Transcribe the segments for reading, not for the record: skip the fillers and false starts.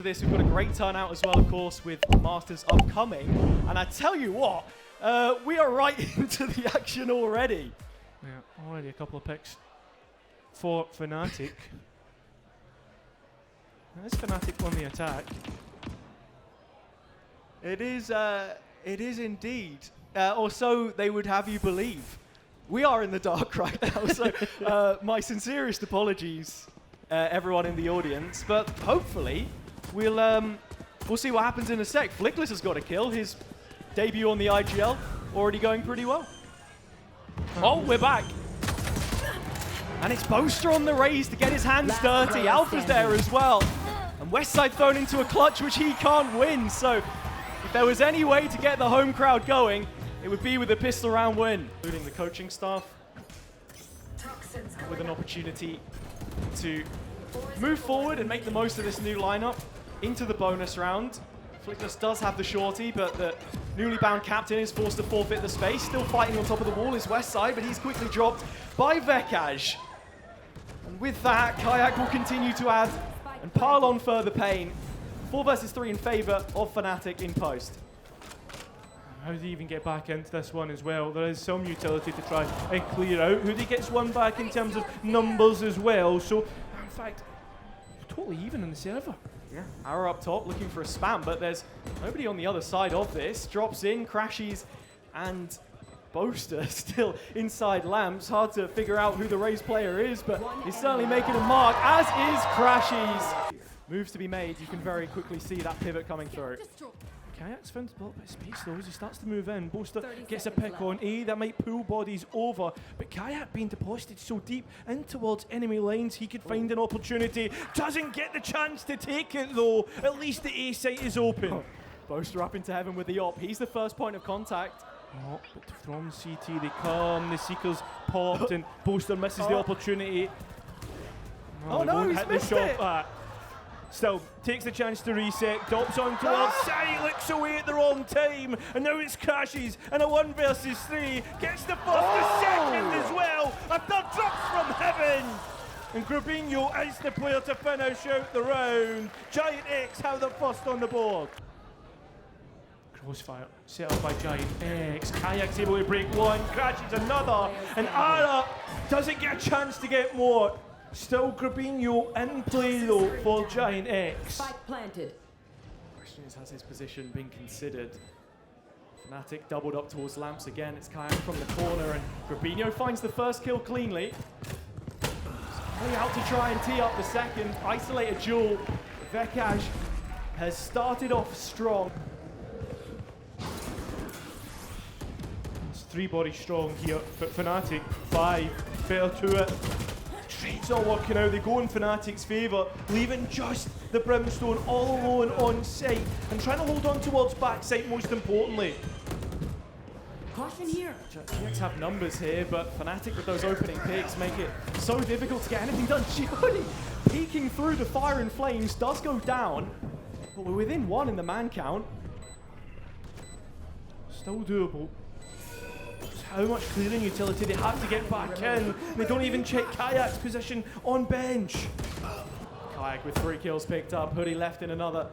This, we've got a great turnout as well, of course, with Masters upcoming. And I tell you what, we are right into the action already. Yeah, already a couple of picks for FNATIC. There's FNATIC on the attack. It is indeed. Or so they would have you believe. We are in the dark right now, so my sincerest apologies, everyone in the audience. But hopefully, we'll see what happens in a sec. Flickless has got a kill. His debut on the IGL already going pretty well. Oh, we're back. And it's Boaster on the raise to get his hands dirty. Alpha's there as well. And Westside thrown into a clutch which he can't win. So if there was any way to get the home crowd going, it would be with a pistol round win. Including the coaching staff with an opportunity to move forward and make the most of this new lineup into the bonus round. Flickless does have the shorty, but the newly bound captain is forced to forfeit the space. Still fighting on top of the wall is Westside, but he's quickly dropped by Vekaj. And with that, Kayak will continue to add and pile on further pain. 4 versus 3 in favor of FNATIC in post. How do he even get back into this one as well? There is some utility to try and clear out. Hoodie gets one back in terms of numbers as well. So, in fact, totally even in the server. Yeah, Arrow up top looking for a spam, but there's nobody on the other side of this. Drops in, crashes, and Boaster still inside lamps. Hard to figure out who the race player is, but he's certainly making a mark, as is Crashies. Moves to be made. You can very quickly see that pivot coming through. Kayak's found a little bit of space though as he starts to move in. Boaster gets a pick on A, that might pull bodies over, but Kayak being deposited so deep in towards enemy lines, he could find an opportunity. Doesn't get the chance to take it though. At least the A site is open. Boaster up into heaven with the op. He's the first point of contact. Oh, but from CT they come, the Seekers popped and Boaster misses the opportunity. Oh no, he's missed it! Still, takes the chance to reset, dops on towards Sai, looks away at the wrong time, and now it's Crashies, and a 1 versus 3, gets the first, the second as well, a third drops from heaven! And Grabinho is the player to finish out the round. GIANTX have the first on the board. Crossfire set up by GIANTX, Kayak's able to break one, Crashies another, and Ara doesn't get a chance to get more. Still Grabinho in play though for GIANTX. Spike planted. Question is, has his position been considered? FNATIC doubled up towards lamps again. It's Kayak from the corner, and Grabinho finds the first kill cleanly. He's out to try and tee up the second. Isolate a duel. Vekaj has started off strong. It's 3 bodies strong here, but FNATIC 5, better to it. Trades are working out, they go in FNATIC's favour, leaving just the Brimstone all alone on site and trying to hold on towards backside most importantly. Caution here. GIANTX have numbers here, but FNATIC with those opening picks make it so difficult to get anything done. Giordi peeking through the fire and flames does go down, but we're within 1 in the man count. Still doable. How much clearing utility they have to get back in. They don't even check Kayak's position on bench. Kayak with 3 kills picked up. Hoodie left in another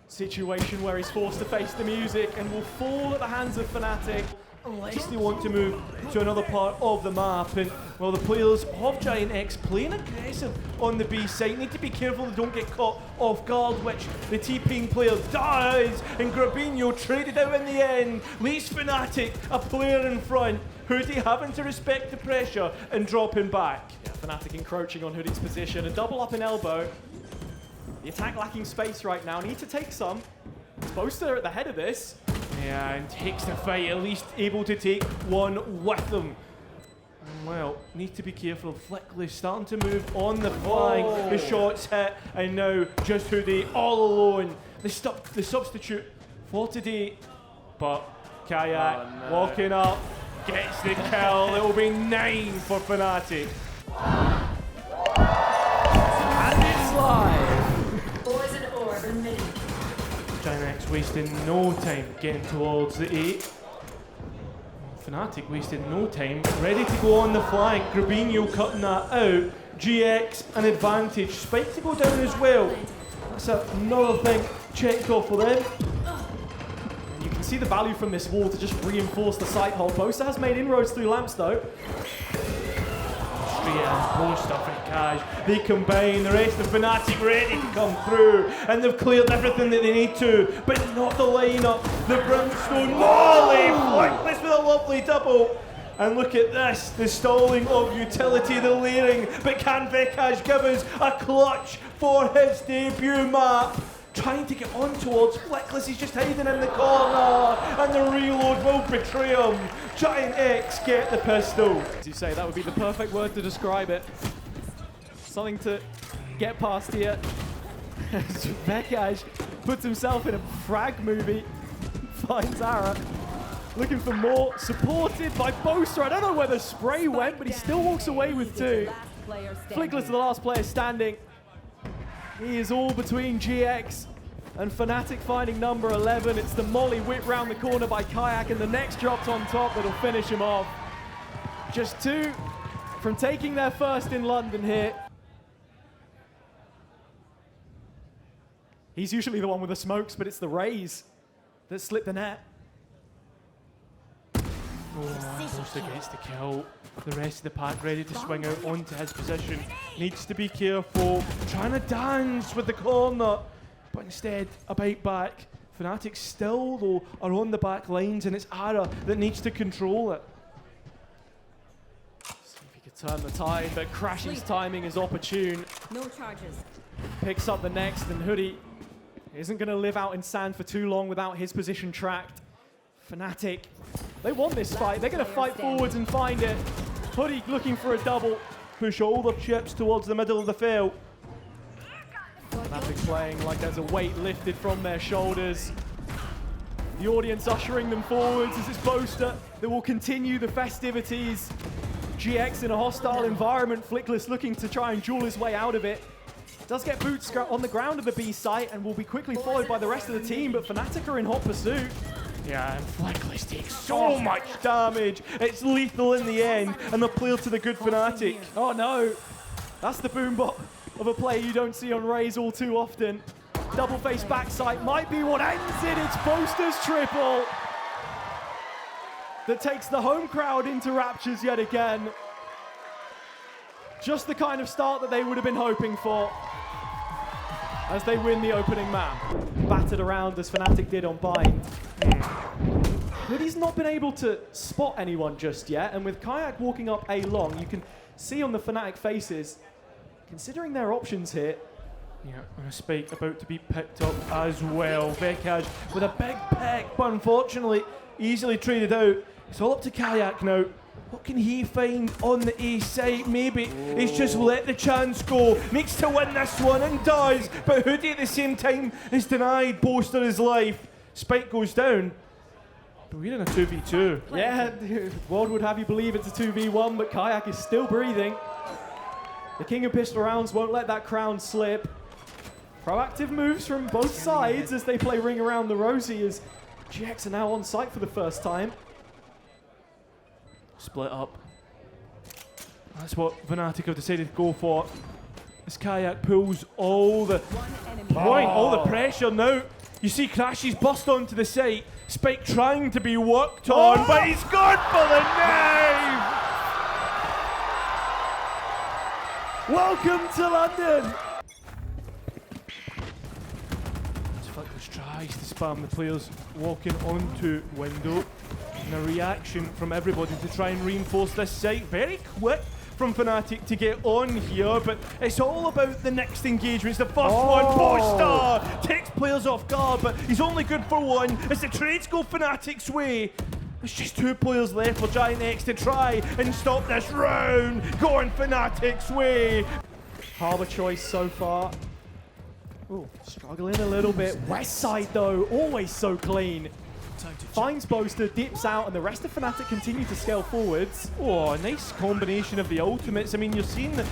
situation where he's forced to face the music and will fall at the hands of FNATIC. Unless they want to move to another part of the map. And well, the players of GIANTX playing aggressive on the B site need to be careful they don't get caught off guard, which the T-Pain player does. And Grabinho traded out in the end, leaves FNATIC a player in front. Hoodie having to respect the pressure and dropping back. Yeah, FNATIC encroaching on Hoodie's position, a double up in elbow. The attack lacking space right now, need to take some. Boaster at the head of this. Yeah, and takes the fight, at least able to take one with them. Well, need to be careful. Flickless starting to move on the flank. Oh. The shots hit, and now just Hoodie all alone. The substitute for today. But Kayak walking up, gets the kill. It will be 9 for FNATIC. And it's live. Poison orb emitting. GIANTX wasting no time getting towards the 8. FNATIC wasted no time, ready to go on the flank. Grabinho cutting that out. GX an advantage. Spike to go down as well. That's another thing checked off for them. And you can see the value from this wall to just reinforce the site hold. Bosa has made inroads through lamps though. They combine, the rest of FNATIC ready to come through, and they've cleared everything that they need to, but not the lineup. The Brimstone Molly, Fleckless with a lovely double. And look at this, the stalling of utility, the layering, but can Vekaj give us a clutch for his debut map? Trying to get on towards Fleckless, he's just hiding in the corner, and the reload will betray him. GIANTX get the pistol. As you say, that would be the perfect word to describe it. Something to get past here. Vekaj puts himself in a frag movie, finds Ara, looking for more, supported by Bosa. I don't know where the spray went, but he still walks away with two. Fleckless is the last player standing. He is all between GX and FNATIC finding number 11. It's the Molly whip round the corner by Kayak, and the next dropped on top that'll finish him off. Just two from taking their first in London here. He's usually the one with the smokes, but it's the Rays that slip the net. Bosa gets the kill. The rest of the pack ready to swing out onto his position. Needs to be careful. Trying to dance with the corner, but instead a bite back. FNATIC still, though, are on the back lines, and it's Ara that needs to control it. See if he could turn the tide, but Crash's timing is opportune. No charges. Picks up the next, and Hoodie isn't going to live out in sand for too long without his position tracked. FNATIC, they want this fight. They're going to fight forwards and find it. Hoodie looking for a double. Push all the chips towards the middle of the field. FNATIC playing like there's a weight lifted from their shoulders. The audience ushering them forwards as it's Bosa that will continue the festivities. GX in a hostile environment. Fleckless looking to try and duel his way out of it. Does get boots on the ground of the B site and will be quickly followed by the rest of the team, but FNATIC are in hot pursuit. Yeah, and Fleckless takes so much damage. It's lethal in the end, and the player to the good FNATIC. Oh no, that's the boombot of a play you don't see on Rays all too often. Double face backside might be what ends it. It's Bosa's triple that takes the home crowd into raptures yet again. Just the kind of start that they would have been hoping for as they win the opening map. Battered around as FNATIC did on Bind. But he's not been able to spot anyone just yet, and with Kayak walking up A long, you can see on the FNATIC faces, considering their options here. Yeah, and a spike about to be picked up as well. Vekaj with a big pick, but unfortunately easily traded out. It's all up to Kayak now. What can he find on the A side? Maybe he's just let the chance go. Needs to win this one and does, but Hoodie at the same time is denied Bosa his life. Spike goes down, but we're in a 2v2. Yeah, world would have you believe it's a 2v1, but Kayak is still breathing. The King of Pistol Rounds won't let that crown slip. Proactive moves from both sides as they play Ring Around the Rosie as GX are now on site for the first time. Split up. That's what FNATIC have decided to go for. As Kayak pulls all the all the pressure now. You see Crashes bust onto the site. Spike trying to be worked on, but he's gone for the knife! Welcome to London! Fleckless tries to spam the players walking onto window. And a reaction from everybody to try and reinforce this site. Very quick from FNATIC to get on here, but it's all about the next engagement. It's the first one. Bosa takes players off guard, but he's only good for one as the trades go FNATIC's way. There's just two players left for GIANTX to try and stop this round. Going FNATIC's way. Harbour choice so far. Ooh, struggling a little bit. West side though, always so clean. Finds Bosa, dips out, and the rest of FNATIC continue to scale forwards. Oh, a nice combination of the ultimates. I mean, you're seeing the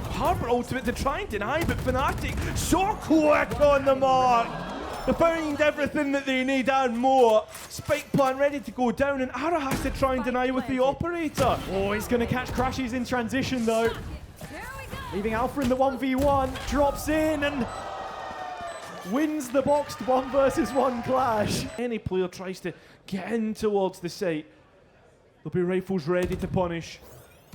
Harbour ultimate to try and deny, but FNATIC so quick on the mark. They find everything that they need and more. Spike plan ready to go down, and Ara has to try and deny with the operator. Oh, he's going to catch Crashes in transition though. Leaving Alpha in the 1v1, drops in, and wins the boxed 1 versus 1 clash. Any player tries to get in towards the site, there'll be rifles ready to punish.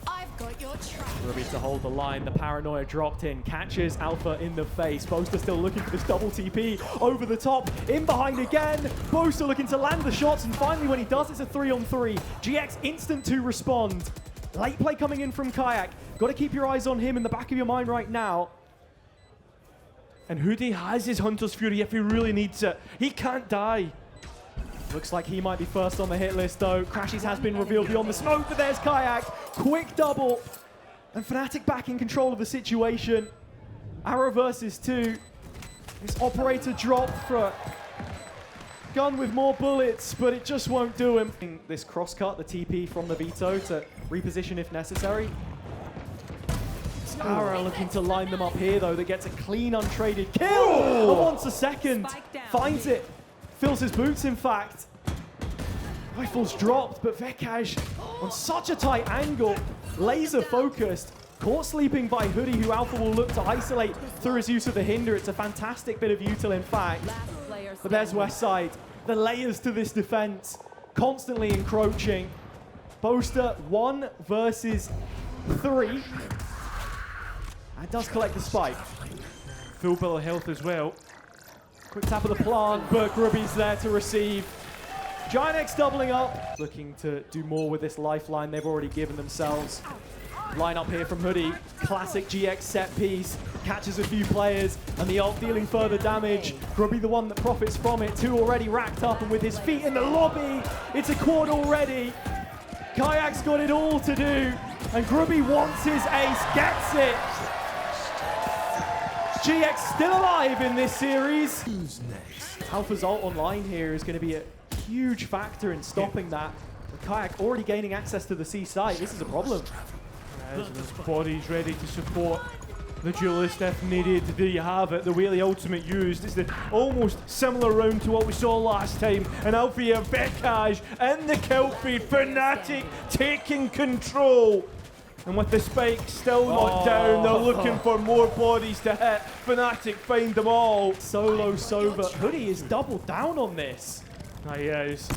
I've got your track. Ruby to hold the line, the paranoia dropped in, catches Alpha in the face. Boaster still looking for this double TP over the top, in behind again. Boaster looking to land the shots, and finally when he does, it's a 3-on-3. GX instant to respond. Late play coming in from Kayak. Got to keep your eyes on him in the back of your mind right now. And Hoodie has his Hunter's Fury if he really needs it. He can't die. Looks like he might be first on the hit list though. Crashes has been revealed beyond the smoke, but there's Kayak. Quick double. And FNATIC back in control of the situation. Arrow versus 2. This operator dropped for a gun with more bullets, but it just won't do him. This crosscut, the TP from the Vito to reposition if necessary. Arrow looking to line them up here though. That gets a clean untraded kill. Oh. And once a second. Finds it. Fills his boots, in fact. Rifle's dropped, but Vekaj on such a tight angle, laser focused, caught sleeping by Hoodie, who Alpha will look to isolate through his use of the hinder. It's a fantastic bit of util, in fact. But there's Westside. The layers to this defense, constantly encroaching. Boaster 1 versus 3. And does collect the spike. Full bill of health as well. Quick tap of the plant, but Grubby's there to receive. GIANTX doubling up. Looking to do more with this lifeline they've already given themselves. Line up here from Hoodie. Classic GX set piece. Catches a few players, and the ult dealing further damage. Grubby the one that profits from it. 2 already racked up, and with his feet in the lobby, it's a quad already. Kayak's got it all to do, and Grubby wants his ace, gets it. GX still alive in this series. Who's next? Alpha's ult online here is going to be a huge factor in stopping that. With Kayak already gaining access to the C site, this is a problem. There's bodies ready to support the duelist if needed. There you have it, the way the ultimate used. It's the almost similar round to what we saw last time. And Alfia Vekaj in the kill feed. FNATIC taking control. And with the spike still not down, they're looking for more bodies to hit. FNATIC find them all. Solo Sova. Hoodie is doubled down on this. He is.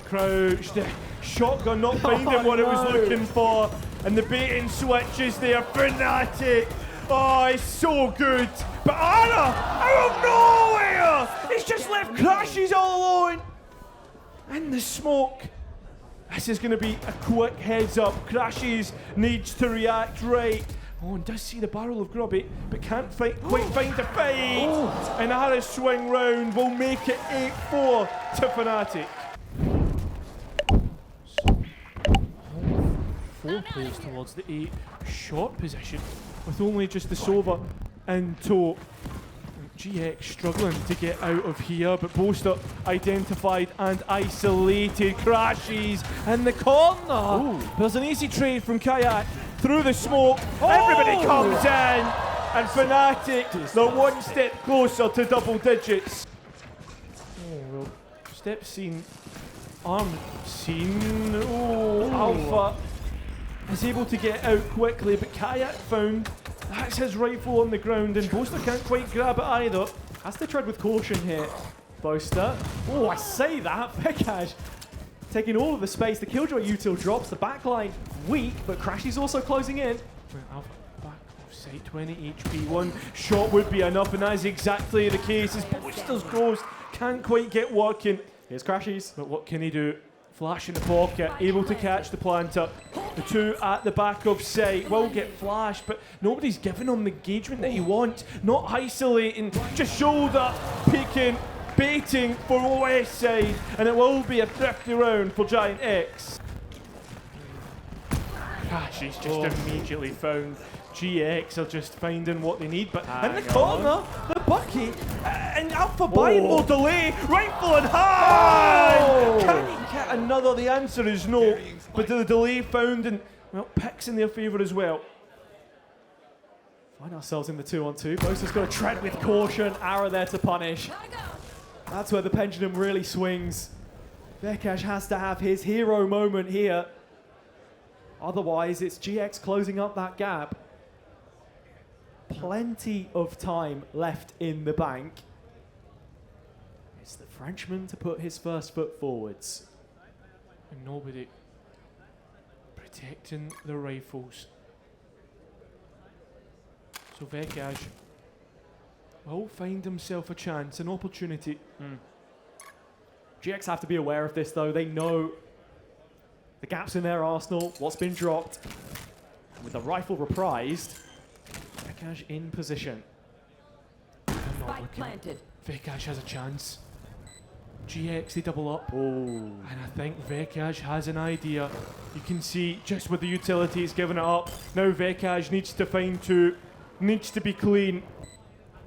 Crouched. Shotgun not finding what it was looking for. And the bait and switch is there. FNATIC. Oh, it's so good. But Anna, out of nowhere, he's just left Crashes all alone. In the smoke. This is going to be a quick heads up. Crashes needs to react right. Oh, and does see the barrel of Grubby, but can't quite find the fight. Oh. And Harris swing round will make it 8-4 to FNATIC. So, 4 plays towards the 8 shot position, with only just the Sova in tow. GX struggling to get out of here, but Boaster identified and isolated. Crashes in the corner. Ooh. There's an easy trade from Kayak through the smoke. Everybody comes in, and FNATIC, they're 1 step closer to double digits. Oh, well, step seen, arm seen. Oh, Alpha is able to get out quickly, but Kayak found. That's his rifle on the ground, and Boaster can't quite grab it either. Has to tread with caution here, Boaster. Oh, I say that. Vekaj taking all of the space. The Killjoy util drops. The backline weak, but Crashy's also closing in. Alpha back off site, 20 HP. 1 shot would be enough, and that's exactly the case. As Boaster's closed, can't quite get working. Here's Crashies. But what can he do? Flash in the pocket, able to catch the planter. The 2 at the back of sight will get flashed, but nobody's giving him the engagement that he wants. Not isolating, just shoulder peeking, baiting for Westside, and it will be a thrifty round for GIANTX. He's just immediately found. GX are just finding what they need, but in the corner, the Bucky and Alpha buying more delay, rifle in hand! Can he get another? The answer is no, but the delay found, and well, picks in their favour as well. Find ourselves in the 2-on-2. Boaster's got to tread with caution. Arrow there to punish. That's where the pendulum really swings. Vekaj has to have his hero moment here. Otherwise, it's GX closing up that gap. Plenty of time left in the bank. It's the Frenchman to put his first foot forwards. And nobody protecting the rifles. So Vekaj will find himself a chance, an opportunity. GX have to be aware of this though. They know the gaps in their arsenal, what's been dropped. With the rifle reprised, Vekaj in position. Spike planted. Vekaj has a chance. GX, they double up. Oh. And I think Vekaj has an idea. You can see just with the utility, he's given it up. Now Vekaj needs to find two, needs to be clean.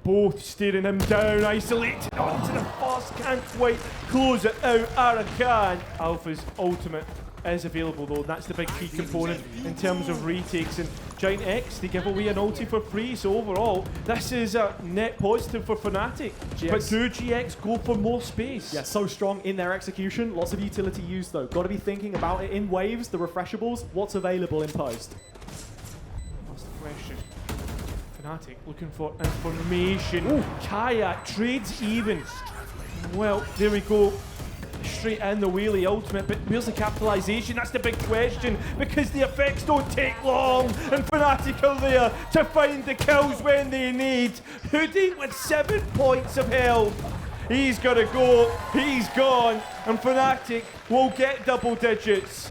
Both staring him down, isolated onto the first, can't quite close it out. Arakan. Alpha's ultimate is available though, and that's the big key component in terms of retakes. And GIANTX, they give away an ulti for free, so overall, this is a net positive for FNATIC. But do GX go for more space? Yeah, so strong in their execution. Lots of utility used though. Got to be thinking about it in waves, the refreshables, what's available in post. That's the question. FNATIC looking for information. Kayak trades even. Well, there we go. Straight in the wheelie ultimate, but where's the capitalization? That's the big question, because the effects don't take long, and FNATIC are there to find the kills when they need. Hoodie with 7 points of health. He's got to go, he's gone, and FNATIC will get double digits.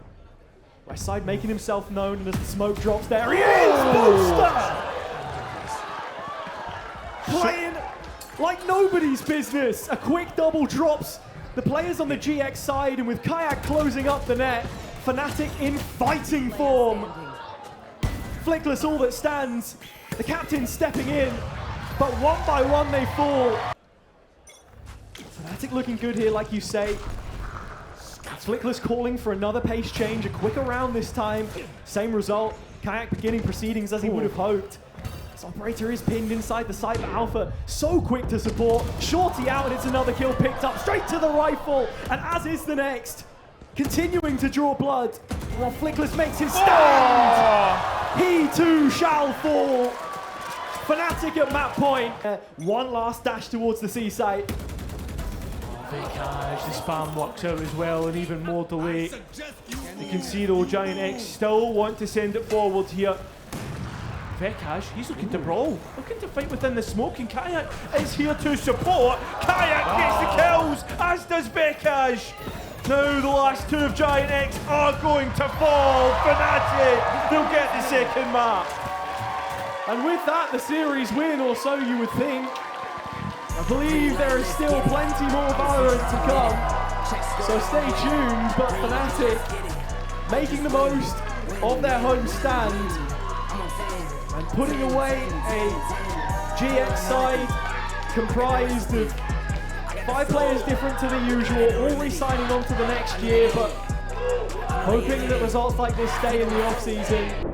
West side making himself known, and as the smoke drops there, he is! Monster! Playing like nobody's business. A quick double drops the players on the GX side, and with Kayak closing up the net, FNATIC in fighting form. Flickless all that stands, the captain stepping in, but one by one they fall. FNATIC looking good here, like you say. Flickless calling for another pace change, a quicker round this time. Same result, Kayak beginning proceedings as he would have hoped. This operator is pinned inside the site, but Alpha so quick to support. Shorty out, and it's another kill picked up straight to the rifle, and as is the next. Continuing to draw blood while Flickless makes his stand. He too shall fall. FNATIC at map point. One last dash towards the C site. Vekaj, the spam works out as well, and even more delay. You can see though, GIANTX still want to send it forward here. Vekaj, he's looking to brawl, looking to fight within the smoke, and Kayak is here to support. Kayak gets the kills, as does Vekaj. Now the last two of GIANTX are going to fall. FNATIC, they'll get the second map. And with that, the series win, or so you would think. I believe there is still plenty more Valorant to come, so stay tuned. But FNATIC making the most of their home stand and putting away a GX side comprised of 5 players different to the usual, all re-signing on to the next year, but hoping that results like this stay in the off-season.